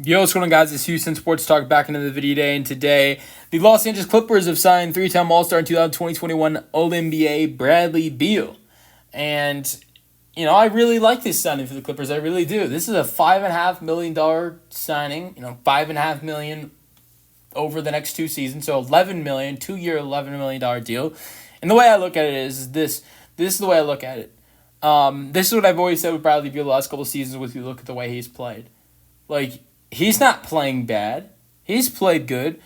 Yo, what's going on, guys? It's Houston Sports Talk back into the video day, and today the Los Angeles Clippers have signed three-time All-Star in 2020-21 All-NBA Bradley Beal. And, I really like this signing for the Clippers. I really do. This is a $5.5 million signing, $5.5 million over the next 2 seasons, so $11 million, 2-year, $11 million deal. And the way I look at it is this. This is the way I look at it. This is what I've always said with Bradley Beal the last couple of seasons with you look at the way he's played. He's not playing bad. He's played good.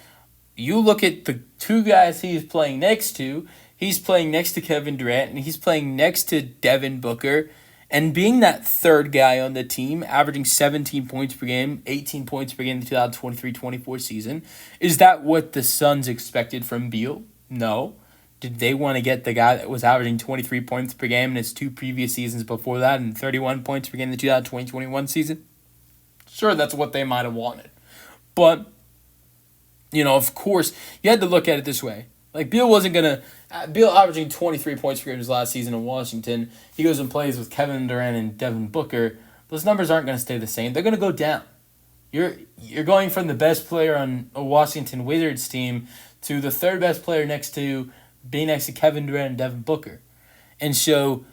You look at the two guys he's playing next to. He's playing next to Kevin Durant, and he's playing next to Devin Booker. And being that third guy on the team, averaging 17 points per game, 18 points per game in the 2023-24 season, is that what the Suns expected from Beal? No. Did they want to get the guy that was averaging 23 points per game in his 2 previous seasons before that and 31 points per game in the 2020-21 season? Sure, that's what they might have wanted. But, of course, you had to look at it this way. Beal wasn't going to... Beal averaging 23 points per game his last season in Washington. He goes and plays with Kevin Durant and Devin Booker. Those numbers aren't going to stay the same. They're going to go down. You're going from the best player on a Washington Wizards team to the third best player next to Kevin Durant and Devin Booker. And so...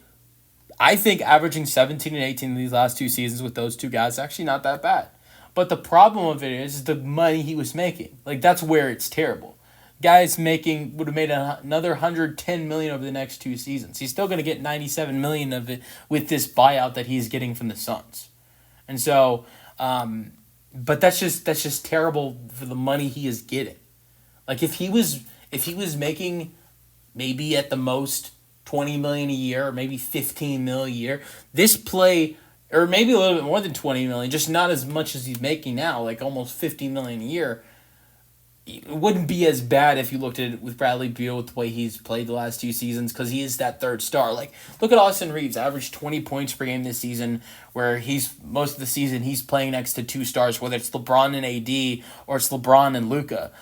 I think averaging 17 and 18 in these last 2 seasons with those two guys is actually not that bad. But the problem of it is the money he was making. That's where it's terrible. Guys would have made another $110 million over the next 2 seasons. He's still going to get $97 million of it with this buyout that he's getting from the Suns. And so, but that's just terrible for the money he is getting. If he was making maybe at the most $20 million a year, or maybe $15 million a year. This play, or maybe a little bit more than $20 million, just not as much as he's making now, almost $50 million a year. It wouldn't be as bad if you looked at it with Bradley Beal with the way he's played the last 2 seasons, because he is that third star. Look at Austin Reeves, averaged 20 points per game this season, where most of the season he's playing next to 2 stars, whether it's LeBron and AD or it's LeBron and Luka.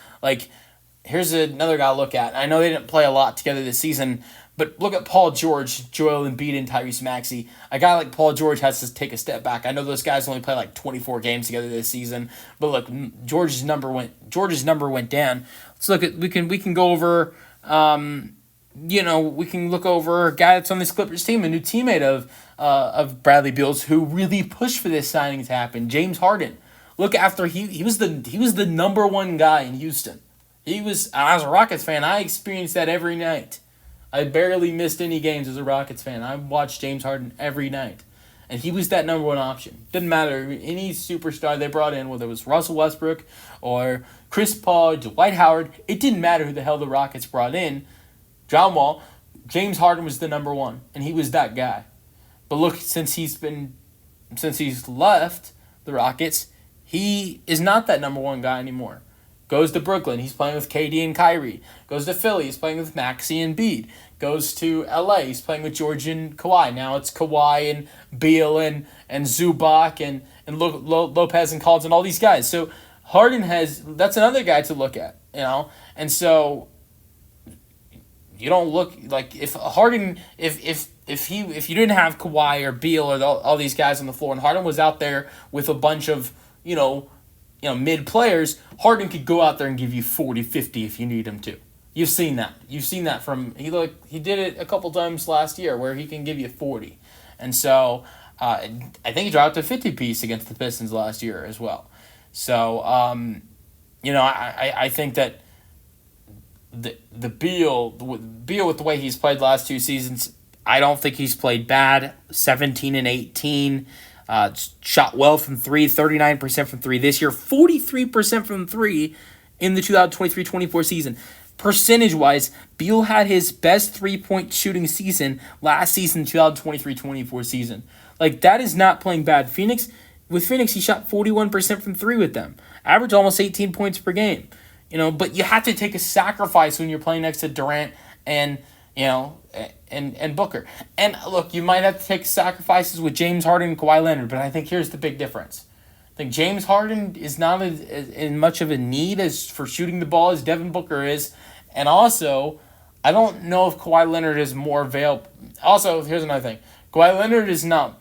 Here's another guy to look at. I know they didn't play a lot together this season, but look at Paul George, Joel Embiid, and Tyrese Maxey. A guy like Paul George has to take a step back. I know those guys only play 24 games together this season, but look, George's number went down. Let's look at we can go over. We can look over a guy that's on this Clippers team, a new teammate of Bradley Beal's, who really pushed for this signing to happen. James Harden. Look, after he was the number 1 guy in Houston. As a Rockets fan, I experienced that every night. I barely missed any games as a Rockets fan. I watched James Harden every night. And he was that number 1 option. Didn't matter any superstar they brought in, whether it was Russell Westbrook or Chris Paul, Dwight Howard. It didn't matter who the hell the Rockets brought in. John Wall, James Harden was the number 1, and he was that guy. But look, since he's left the Rockets, he is not that number 1 guy anymore. Goes to Brooklyn, he's playing with KD and Kyrie. Goes to Philly, he's playing with Maxey and Embiid. Goes to LA, he's playing with George and Kawhi. Now it's Kawhi and Beal and Zubac and Lopez and Collins and all these guys. So Harden that's another guy to look at, And so you don't look if Harden if you didn't have Kawhi or Beal or all these guys on the floor, and Harden was out there with a bunch of mid players, Harden could go out there and give you 40, 50 if you need him to. You've seen that. From he did it a couple times last year where he can give you 40. And so I think he dropped a 50 piece against the Pistons last year as well. So I think that the Beal with the way he's played the last 2 seasons, I don't think he's played bad. 17 and 18. Shot well from 3, 39% from 3 this year, 43% from 3 in the 2023-24 season. Percentage-wise, Beal had his best 3-point shooting season last season, 2023-24 season. That is not playing bad. With Phoenix, he shot 41% from 3 with them. Average almost 18 points per game. But you have to take a sacrifice when you're playing next to Durant and Booker. And look, you might have to take sacrifices with James Harden and Kawhi Leonard, but I think here's the big difference. I think James Harden is not in much of a need as for shooting the ball as Devin Booker is. And also, I don't know if Kawhi Leonard is more available. Also, here's another thing. Kawhi Leonard is not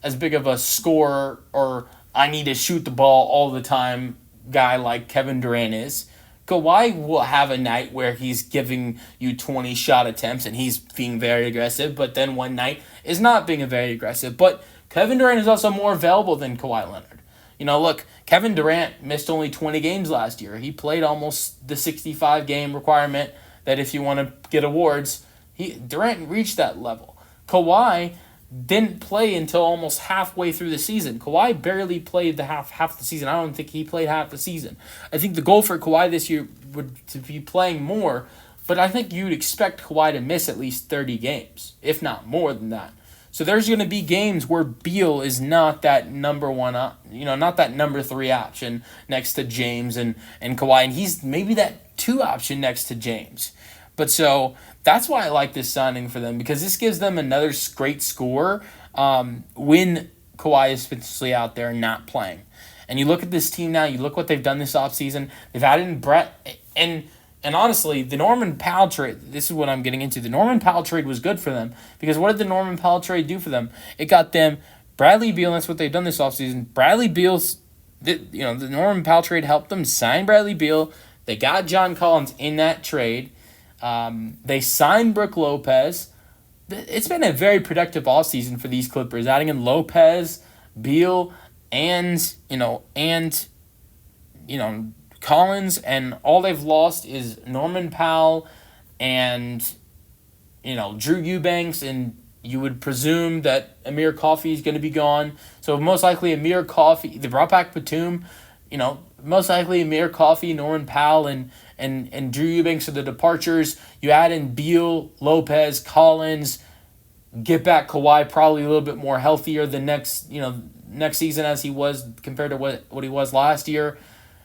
as big of a scorer or I need to shoot the ball all the time guy like Kevin Durant is. Kawhi will have a night where he's giving you 20 shot attempts and he's being very aggressive, but then one night is not being very aggressive. But Kevin Durant is also more available than Kawhi Leonard. Look, Kevin Durant missed only 20 games last year. He played almost the 65 game requirement that if you want to get awards, Durant reached that level. Kawhi didn't play until almost halfway through the season. Kawhi barely played the half the season. I don't think he played half the season. I think the goal for Kawhi this year would to be playing more, but I think you'd expect Kawhi to miss at least 30 games, if not more than that. So there's going to be games where Beal is not that number one, not that number 3 option next to James and Kawhi, and he's maybe that 2 option next to James. But so that's why I like this signing for them, because this gives them another great scorer when Kawhi is potentially out there not playing. And you look at this team now, you look what they've done this offseason. They've added in Brett, and honestly, the Norman Powell trade, this is what I'm getting into. The Norman Powell trade was good for them, because what did the Norman Powell trade do for them? It got them Bradley Beal, and that's what they've done this offseason. Bradley Beal's, the Norman Powell trade helped them sign Bradley Beal. They got John Collins in that trade. They signed Brook Lopez. It's been a very productive offseason for these Clippers, adding in Lopez, Beal, and Collins, and all they've lost is Norman Powell and Drew Eubanks, and you would presume that Amir Coffey is going to be gone. So most likely Amir Coffey, they brought back Batum, most likely Amir Coffey, Norman Powell, and Drew Eubanks are the departures. You add in Beal, Lopez, Collins, get back Kawhi probably a little bit more healthier than next season as he was compared to what he was last year.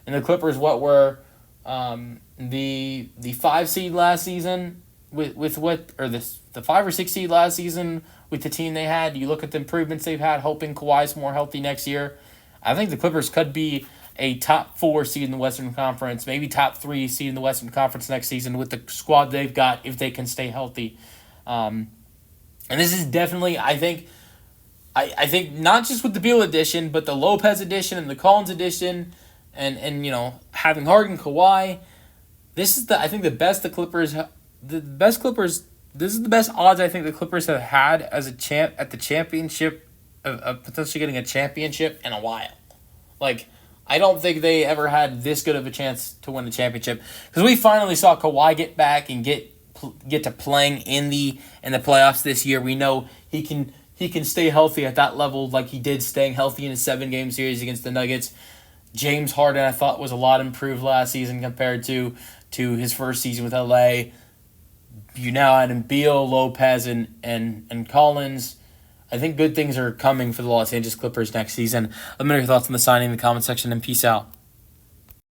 And the Clippers, what were the 5 seed last season with what, or the 5 or 6 seed last season with the team they had. You look at the improvements they've had, hoping Kawhi's more healthy next year. I think the Clippers could be a top 4 seed in the Western Conference, maybe top 3 seed in the Western Conference next season with the squad they've got if they can stay healthy. And this is definitely, I think not just with the Beal edition, but the Lopez edition and the Collins edition, and having Harden, Kawhi, this is the best odds I think the Clippers have had as a champ at the championship of potentially getting a championship in a while. Like, I don't think they ever had this good of a chance to win the championship, because we finally saw Kawhi get back and get to playing in the playoffs this year. We know he can stay healthy at that level, like he did staying healthy in a 7-game series against the Nuggets. James Harden, I thought, was a lot improved last season compared to his first season with LA. You now add in Beal, Lopez, and Collins. I think good things are coming for the Los Angeles Clippers next season. Let me know your thoughts on the signing in the comment section, and peace out.